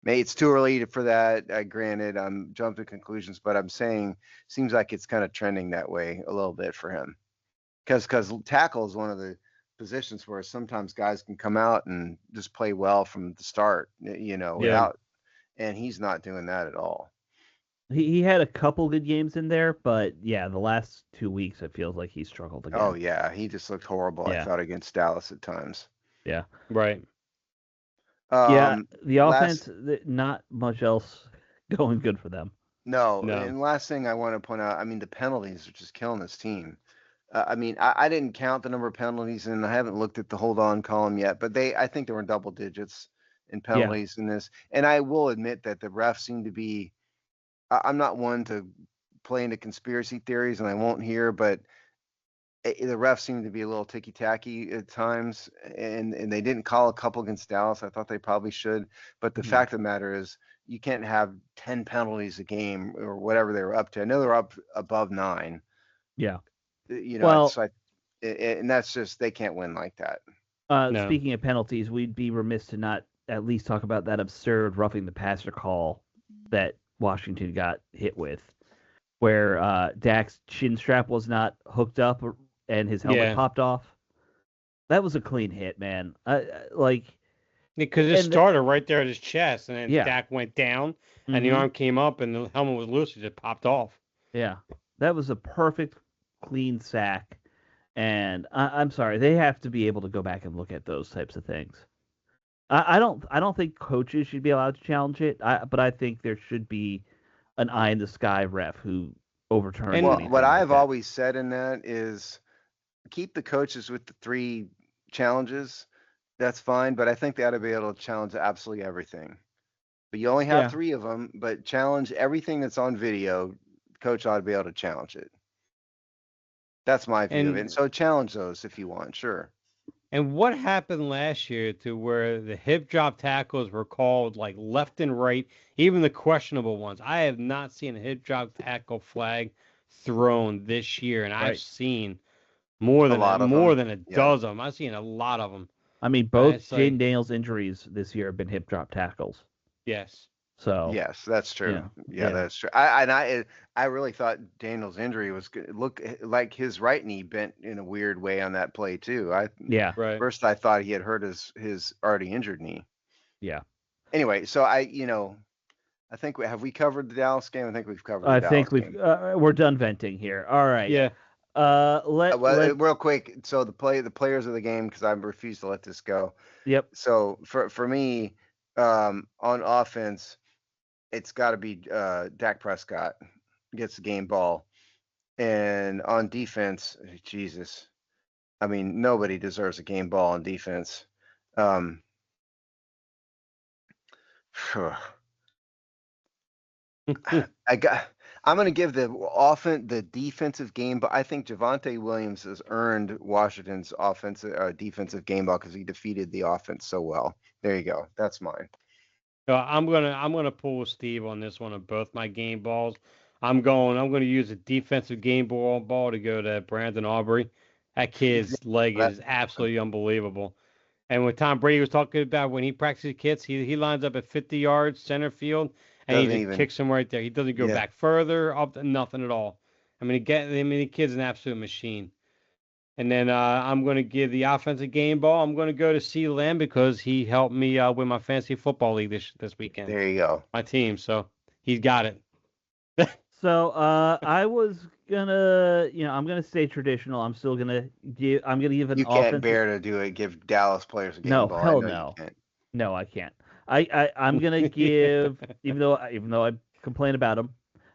Maybe it's too early for that. Granted, I'm jumping to conclusions, but I'm saying seems like it's kind of trending that way a little bit for him. Because tackle is one of the positions where sometimes guys can come out and just play well from the start, yeah, without, and he's not doing that at all. He had a couple good games in there, but yeah, the last 2 weeks it feels like he struggled again. Oh yeah, he just looked horrible. I Yeah. thought against Dallas at times. Yeah. right. Yeah, the Last offense, not much else going good for them. No, No. and last thing I want to point out, I mean, the penalties are just killing this team. I mean, I didn't count the number of penalties, and I haven't looked at the hold on column yet, but I think they were in double digits in Yeah. penalties in this. And I will admit that the refs seem to be. I'm not one to play into conspiracy theories, and I won't here, but the refs seem to be a little ticky tacky at times, and they didn't call a couple against Dallas. I thought they probably should, but the Mhm. fact of the matter is, you can't have 10 penalties a game or whatever they were up to. I know they're up above 9. Yeah. Well, Well, and that's just they can't win like that. No. speaking of penalties, we'd be remiss to not at least talk about that absurd roughing the passer call that Washington got hit with, where Dak's chin strap was not hooked up and his helmet Yeah. popped off. That was a clean hit, man. Because it And started right there at his chest, and then Yeah. Dak went down, and the Mhm. arm came up, and the helmet was loose. It just popped off. Yeah, that was a perfect clean sack. And I'm sorry, they have to be able to go back and look at those types of things. I don't think coaches should be allowed to challenge it. But I think there should be an eye in the sky ref who overturns And- Well, anything what like I've that. always said in that is keep the coaches with the 3 challenges. That's fine, but I think they ought to be able to challenge absolutely everything. But you only have Yeah. 3 of them, but challenge everything that's on video. Coach ought to be able to challenge it. That's my view of it. And So challenge those if you want, sure. and what happened last year to where the hip drop tackles were called like left and right, even the questionable ones? I have not seen a hip drop tackle flag thrown this year, and I've Right. seen more A than lot of more them. than a Yeah. dozen of them. I've seen a lot of them. I mean, both It's like- Jaden Daniels' injuries this year have been hip drop tackles. Yes. So Yes, that's true. Yeah. Yeah, Yeah. that's true. I really thought Daniel's injury was look like his right knee bent in a weird way on that play too. yeah, Right. First I thought he had hurt his already injured knee. yeah. Anyway, so I think have we covered the Dallas game? I think we've covered the I Dallas think game. we're done venting here. All right. Yeah. Well, real quick, so the players of the game, because I refuse to let this go. Yep. So for me, on offense, it's got to be Dak Prescott gets the game ball, and on defense, Jesus, I mean nobody deserves a game ball on defense. I'm going to give the defensive game, but I think Javonte Williams has earned Washington's defensive game ball because he defeated the offense so well. There you go. That's mine. I'm gonna pull with Steve on this one of both my game balls. I'm gonna use a defensive game ball to go to Brandon Aubrey. That kid's leg is absolutely unbelievable. And when Tom Brady was talking about when he practices kicks, he lines up at 50 yards center field and he just kicks him right there. He doesn't go back further, up nothing at all. I mean, the kid's an absolute machine. And then I'm going to give the offensive game ball. I'm going to go to CeeDee Lamb because he helped me win my fantasy football league this weekend. There you go. My team, so he's got it. So I was gonna, I'm gonna stay traditional. I'm gonna give an You can't offensive. bear to do it. Give Dallas players a game No, ball. hell I know no. You can't. No, I can't. I'm gonna give, even though I complain about him,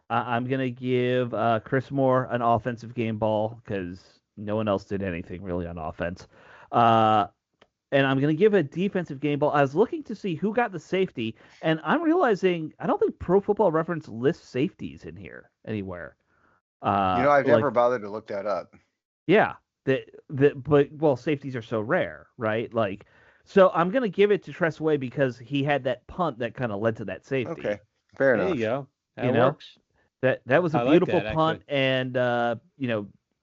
I'm gonna give Chris Moore an offensive game ball because no one else did anything really on offense. and I'm going to give a defensive game ball. I was looking to see who got the safety, and I'm realizing I don't think Pro Football Reference lists safeties in here anywhere. I've never bothered to look that up. Yeah, but safeties are so rare, right? Like, so I'm going to give it to Tressway because he had that punt that kind of led to that safety. Okay, fair enough. There you go. That works. That was a beautiful punt, actually. and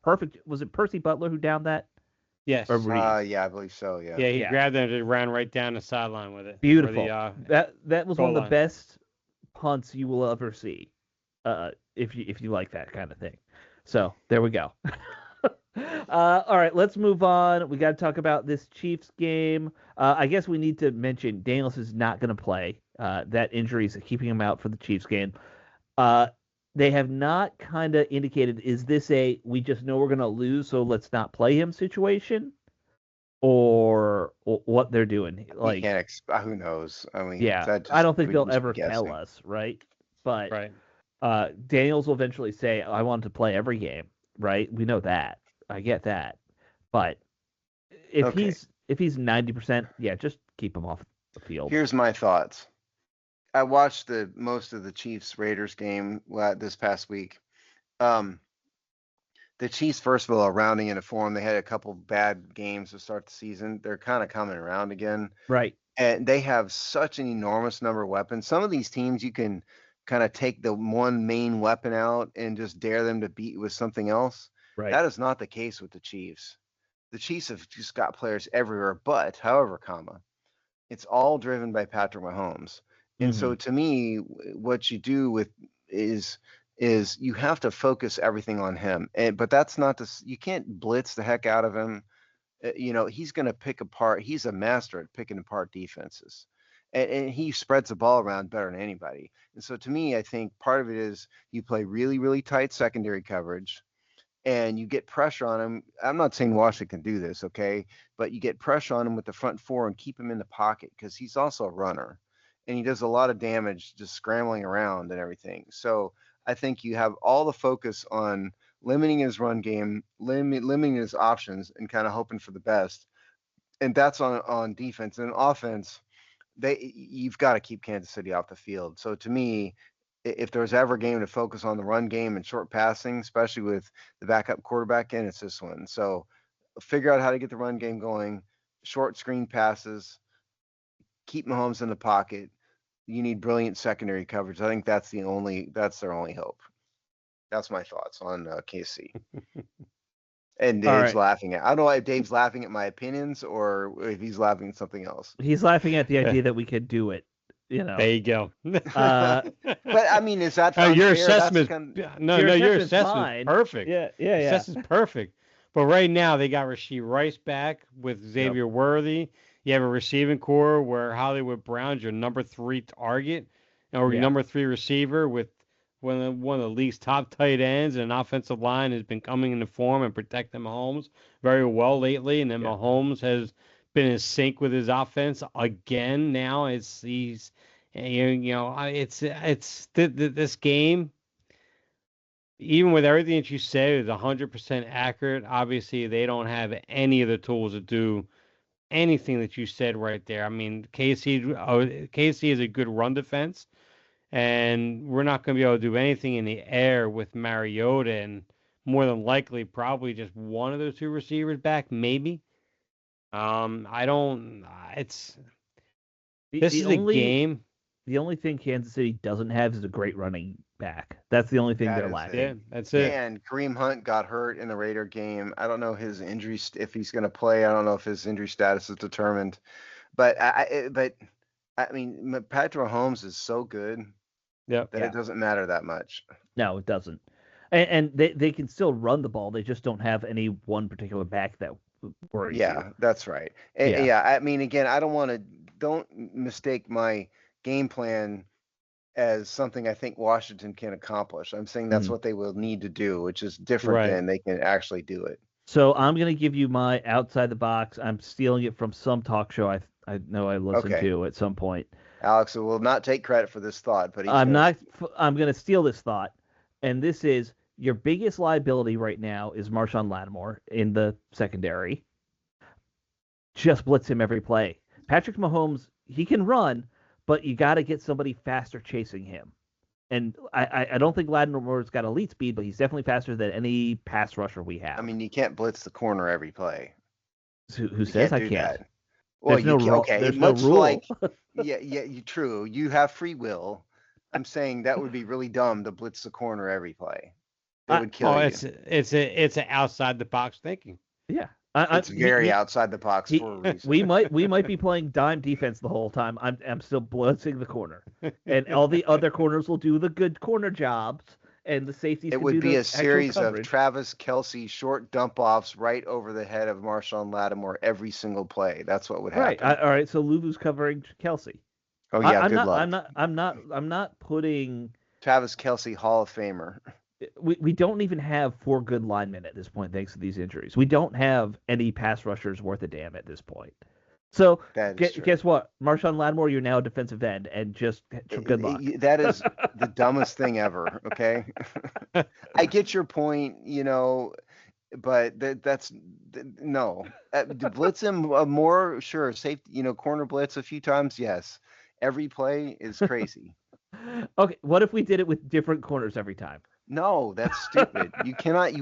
perfect. Was it Percy Butler who downed that? Yes. Yeah, I believe so. Yeah. Yeah, he grabbed it and just ran right down the sideline with it. Beautiful. That was one of the best punts you will ever see, if you like that kind of thing. So there we go. All right, let's move on. We got to talk about this Chiefs game. I guess we need to mention Daniels is not going to play. That injury is keeping him out for the Chiefs game. They have not kind of indicated, is this a we just know we're going to lose, so let's not play him situation, or what they're doing? Like, who knows? I mean, yeah, I don't think they'll ever tell us, right? But Daniels will eventually say, I want to play every game, right? We know that. I get that. But if he's 90%, yeah, just keep him off the field. Here's my thoughts. I watched most of the Chiefs Raiders game this past week. The Chiefs, first of all, are rounding into form. They had a couple bad games to start the season. They're kind of coming around again. Right. And they have such an enormous number of weapons. Some of these teams, you can kind of take the one main weapon out and just dare them to beat with something else. Right. That is not the case with the Chiefs. The Chiefs have just got players everywhere, but however, it's all driven by Patrick Mahomes. And so to me, what you do is you have to focus everything on him. But that's not you can't blitz the heck out of him. He's going to pick apart. He's a master at picking apart defenses. And he spreads the ball around better than anybody. And so to me, I think part of it is you play really, really tight secondary coverage and you get pressure on him. I'm not saying Washington can do this, okay? But you get pressure on him with the front four and keep him in the pocket because he's also a runner. And he does a lot of damage just scrambling around and everything. So I think you have all the focus on limiting his run game, limiting his options, and kind of hoping for the best. And that's on defense. And offense, you've got to keep Kansas City off the field. So to me, if there's ever a game to focus on the run game and short passing, especially with the backup quarterback in, it's this one. So figure out how to get the run game going, short screen passes, keep Mahomes in the pocket. You need brilliant secondary coverage. I think that's their only hope. That's my thoughts on KC. And Dave's laughing at. I don't know if Dave's laughing at my opinions or if he's laughing at something else. He's laughing at the idea that we could do it. There you go. But I mean, is that your assessment? Your assessment's perfect. Yeah. Assessment's perfect. But right now they got Rashee Rice back with Xavier Worthy. You have a receiving core where Hollywood Brown's your number 3 target, or your number 3 receiver with one of the league's top tight ends, and an offensive line has been coming into form and protecting Mahomes very well lately. And then Mahomes has been in sync with his offense again. Now this game. Even with everything that you say is 100% accurate. Obviously, they don't have any of the tools to do anything that you said right there. I mean, KC is a good run defense, and we're not going to be able to do anything in the air with Mariota, and more than likely probably just one of those 2 receivers back, maybe. This is a game. The only thing Kansas City doesn't have is a great running back. That's the only thing they're lacking. Yeah, that's it. And Kareem Hunt got hurt in the Raider game. I don't know his injury if he's going to play. I don't know if his injury status is determined. But I mean, Patrick Mahomes is so good that it doesn't matter that much. No, it doesn't. And they can still run the ball. They just don't have any one particular back that worries you. That's right. And, I mean, again, don't mistake my game plan as something I think Washington can accomplish. I'm saying that's what they will need to do, which is different than they can actually do it. So I'm going to give you my outside the box. I'm stealing it from some talk show I know I listened to at some point. Alex will not take credit for this thought, but I'm going to steal this thought, and this is your biggest liability right now is Marshawn Lattimore in the secondary. just blitz him every play. Patrick Mahomes, he can run, but you got to get somebody faster chasing him. And I don't think Lattimore's got elite speed, but he's definitely faster than any pass rusher we have. I mean, you can't blitz the corner every play. Who says I can't? That. Well, there's no rule. Okay, there's much no rule. like true. You have free will. I'm saying that would be really dumb to blitz the corner every play. It would kill you. It's an outside the box thinking. Yeah. It's very outside the box for a reason. We might be playing dime defense the whole time. I'm still blitzing the corner, and all the other corners will do the good corner jobs, and the safeties. It would be a series of Travis Kelce short dump offs right over the head of Marshawn Lattimore every single play. That's what would happen. Right. All right. So Lulu's covering Kelce. Oh yeah. Good luck. I'm not putting Travis Kelce Hall of Famer. We don't even have 4 good linemen at this point, thanks to these injuries. We don't have any pass rushers worth a damn at this point. So guess what? Marshawn Lattimore, you're now a defensive end, and just good luck. That is the dumbest thing ever. Okay, I get your point, but that's no. Blitz him more, sure. Safety, corner blitz a few times, yes. Every play is crazy. Okay, what if we did it with different corners every time? No, that's stupid. You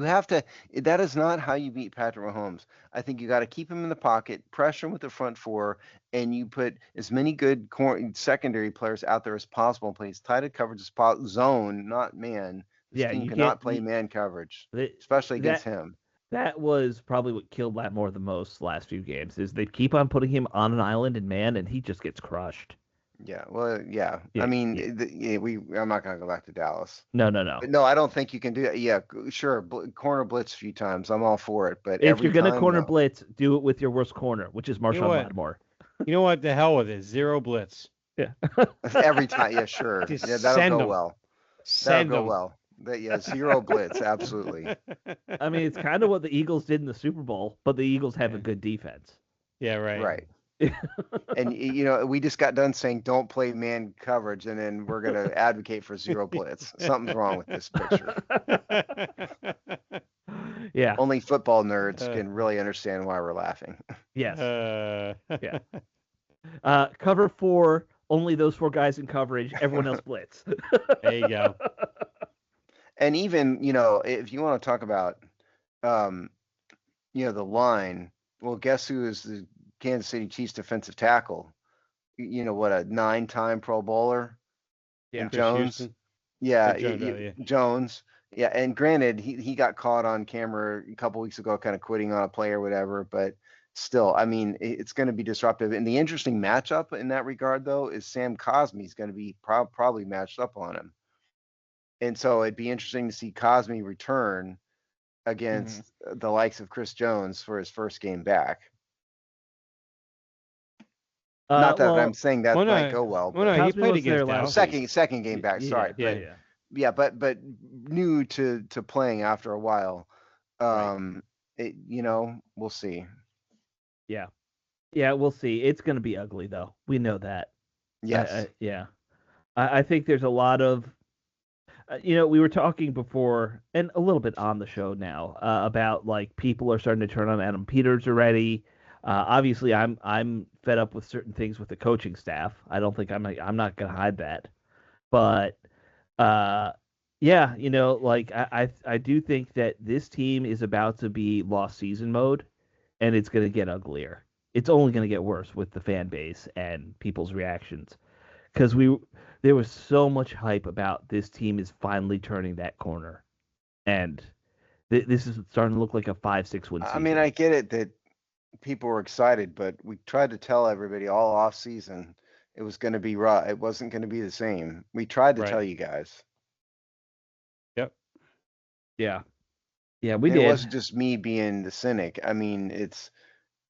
have to, that is not how you beat Patrick Mahomes. I think you got to keep him in the pocket, pressure him with the front 4, and you put as many good secondary players out there as possible and play as tight a coverage as possible. Zone, not man. This team cannot play man coverage, especially against him. That was probably what killed Lattimore the most last few games, is they keep on putting him on an island in man, and he just gets crushed. Yeah, well, yeah. I mean, I'm not gonna go back to Dallas. No. No, I don't think you can do that. Yeah, sure. Corner blitz a few times. I'm all for it. But if you're gonna corner blitz, do it with your worst corner, which is Marshawn Lattimore. You know what? The hell with it. 0 blitz. Yeah. Every time. Yeah, sure. Yeah, that'll go well. That'll go well. 0 blitz. Absolutely. I mean, it's kind of what the Eagles did in the Super Bowl, but the Eagles have a good defense. Yeah. Right. Right. And we just got done saying don't play man coverage, and then we're gonna advocate for 0 blitz. Something's wrong with this picture. Yeah. Only football nerds can really understand why we're laughing. Yes. Yeah. Cover 4. Only those 4 guys in coverage. Everyone else blitz. There you go. And even if you want to talk about the line, well, guess who is the Kansas City Chiefs defensive tackle? What, a 9-time Pro Bowler? Yeah, Jones. Jones. Yeah, and granted, he got caught on camera a couple weeks ago, kind of quitting on a play or whatever. But still, I mean, it's going to be disruptive. And the interesting matchup in that regard, though, is Sam Cosmi's going to be probably matched up on him. And so it'd be interesting to see Cosmi return against the likes of Chris Jones for his first game back. Not that I'm saying that might go well. He played against Dallas. Second game back. Sorry, but new to playing after a while. We'll see. Yeah, we'll see. It's going to be ugly though. We know that. Yes. I think there's a lot of. We were talking before and a little bit on the show now about like people are starting to turn on Adam Peters already. Obviously, I'm fed up with certain things with the coaching staff. I don't think I'm not gonna hide that, but I do think that this team is about to be lost season mode, and it's gonna get uglier. It's only gonna get worse with the fan base and people's reactions, because there was so much hype about this team is finally turning that corner, and this is starting to look like a 5-6 win season. I mean, I get it that people were excited, but we tried to tell everybody all off season it was going to be raw. It wasn't going to be the same. We tried to tell you guys. Yep. Yeah, we did. It wasn't just me being the cynic. I mean, it's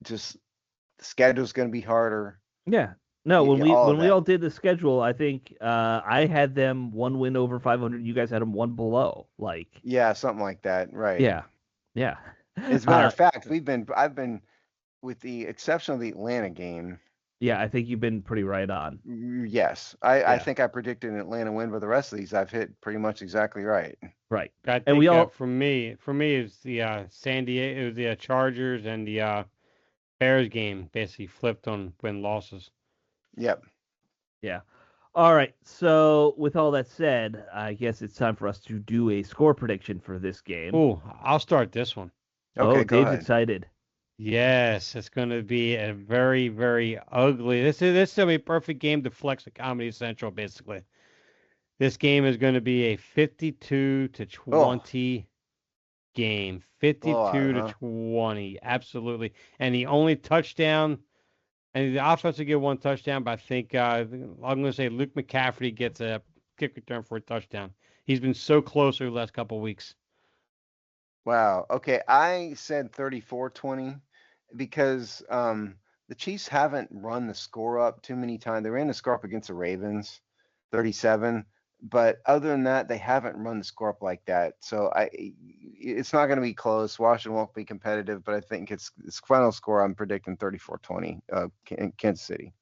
just the schedule's going to be harder. Yeah. No, when we all did the schedule, I think I had them 1 win over 500. You guys had them 1 below. Yeah, something like that. Right. Yeah. As a matter of fact, I've been, with the exception of the Atlanta game. Yeah, I think you've been pretty right on. Yes, I think I predicted an Atlanta win, but the rest of these I've hit pretty much exactly right. Right. And we all for me is the San Diego, the Chargers, and the Bears game basically flipped on win losses. Yep. Yeah. All right. So with all that said, I guess it's time for us to do a score prediction for this game. Ooh, I'll start this one. Okay, Oh, go Dave's ahead. excited. Yes, it's going to be a very, very ugly. This is going to be a perfect game to flex at Comedy Central. Basically, this game is going to be a 52-20 game. 52 Blowout, to huh? 20, absolutely. And the only touchdown, and the offense will get one touchdown, but I think I'm going to say Luke McCaffrey gets a kick return for a touchdown. He's been so close over the last couple of weeks. Wow. Okay, I said 34-20 because the Chiefs haven't run the score up too many times. They ran the score up against the Ravens, 37, but other than that, they haven't run the score up like that. So it's not going to be close. Washington won't be competitive, but I think it's final score. I'm predicting 34-20, Kansas City.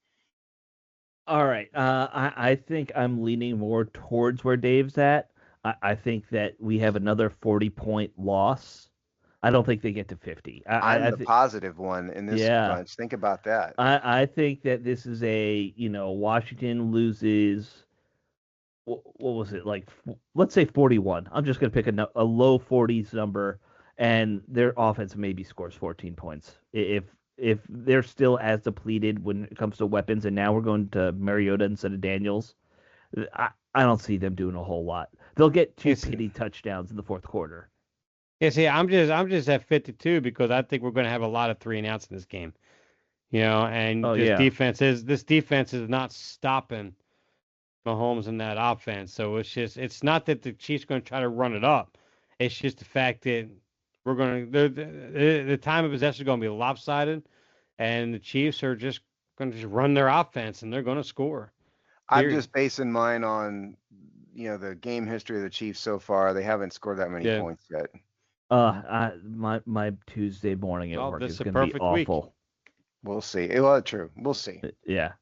All right. I think I'm leaning more towards where Dave's at. I think that we have another 40-point loss. I don't think they get to 50. I'm the positive one in this bunch. Think about that. I think that this is Washington loses. What was it like? Let's say 41. I'm just gonna pick a low 40s number, and their offense maybe scores 14 points. If they're still as depleted when it comes to weapons, and now we're going to Mariota instead of Daniels, I don't see them doing a whole lot. They'll get two pity touchdowns in the fourth quarter. Yeah, see, I'm just at 52 because I think we're going to have a lot of 3-and-outs in this game. And this defense is not stopping Mahomes in that offense. So it's not that the Chiefs are going to try to run it up. It's just the fact that we're going to the time of possession is going to be lopsided, and the Chiefs are just going to run their offense and they're going to score. I'm just basing mine on the game history of the Chiefs so far. They haven't scored that many points yet. My Tuesday morning at work is going to be awful. Week. We'll see. Well, true. We'll see. Yeah.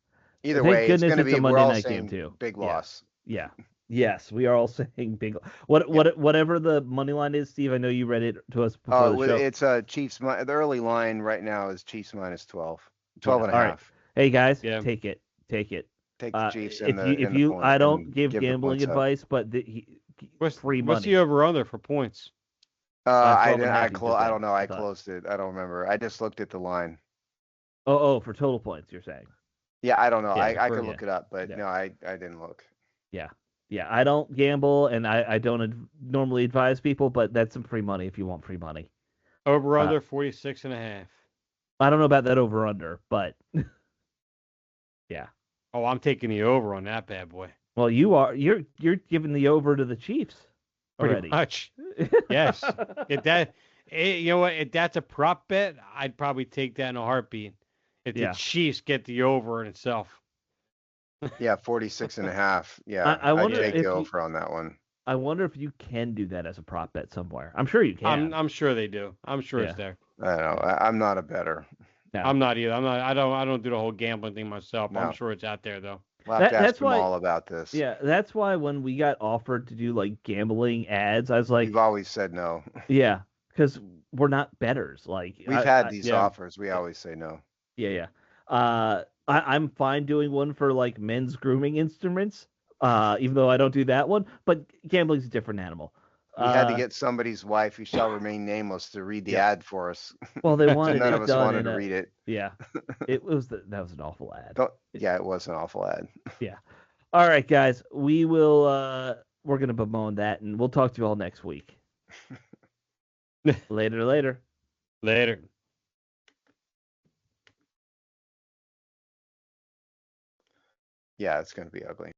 Either way, it's going to be a Monday night game too. Big loss. Yeah. Yes, we are all saying big. Whatever the money line is, Steve. I know you read it to us before the show. It's Chiefs. The early line right now is Chiefs minus 12, 12 and a half. Right. Hey guys, take it. Take the Chiefs. I don't give gambling advice, but free money. What's the over under for points? I don't know. I closed it. I don't remember. I just looked at the line. Oh, for total points, you're saying? Yeah, I don't know. I could look it up, but no, I didn't look. Yeah. I don't gamble, and I don't normally advise people, but that's some free money if you want free money. Over under 46.5. I don't know about that over under, but yeah. Oh, I'm taking the over on that bad boy. Well, you're giving the over to the Chiefs already. Pretty much. Yes. If that's a prop bet, I'd probably take that in a heartbeat. If the Chiefs get the over in itself. Yeah, 46.5. Yeah, I'd take the over on that one. I wonder if you can do that as a prop bet somewhere. I'm sure you can. I'm sure they do. I'm sure it's there. I don't know. I'm not a bettor. No. I'm not either. I don't do the whole gambling thing myself. No. I'm sure it's out there though. We'll have to ask them all about this. Yeah, that's why when we got offered to do like gambling ads, I was like, you've always said no. Yeah, because we're not bettors. Like we've had these offers, we always say no. Yeah. I'm fine doing one for like men's grooming instruments, even though I don't do that one. But gambling's a different animal. We had to get somebody's wife, who shall remain nameless, to read the ad for us. Well, they wanted none of us wanted to read it. Yeah, that was an awful ad. It was an awful ad. Yeah. All right, guys, we will. We're gonna bemoan that, and we'll talk to you all next week. Later. Yeah, it's gonna be ugly.